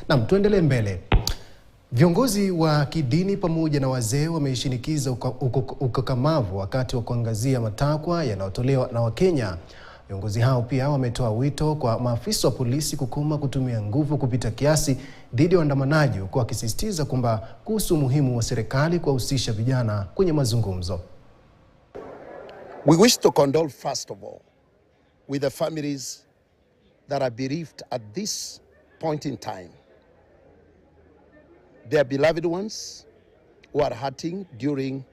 Na tuendelee mbele. Viongozi wa kidini pamoja na wazee wameishinikiza ukakamavu wakati wa kuangazia matakwa yanayotolewa na Wakenya. Viongozi hao pia wametoa wito kwa maafisa wa polisi kukoma kutumia nguvu kupita kiasi dhidi ya waandamanaji, huku wakisisitiza kwamba kuhusu umuhimu wa serikali kuwahusisha vijana kwenye mazungumzo. We wish to condole first of all with the families that are bereaved at this point in time. Their beloved ones who are hurting during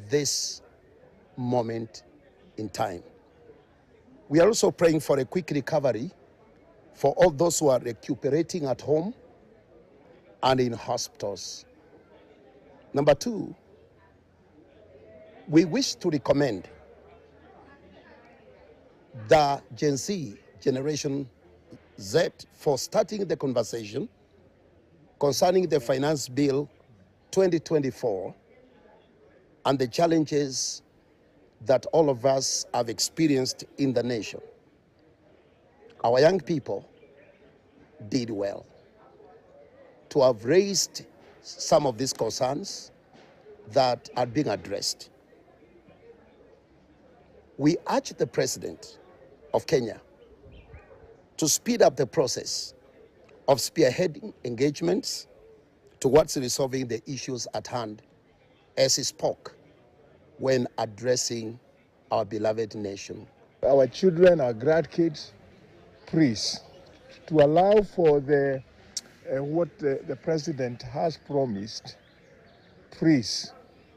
this moment in time. We are also praying for a quick recovery for all those who are recuperating at home and in hospitals. Number two, we wish to recommend the Gen Z, Generation Z, for starting the conversation concerning the Finance Bill 2024 and the challenges that all of us have experienced in the nation. Our young people did well to have raised some of these concerns that are being addressed. We urge the President of Kenya to speed up the process of spearheading engagements towards resolving the issues at hand, as he spoke when addressing our beloved nation. Our children, our grandkids, please, to allow for what the President has promised, please,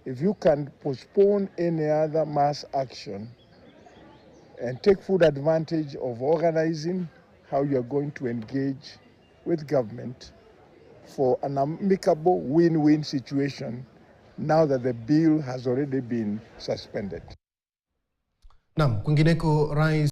if you can postpone any other mass action and take full advantage of organizing how you are going to engage with government for an amicable win-win situation now that the bill has already been suspended. Naam, kwingineko Rais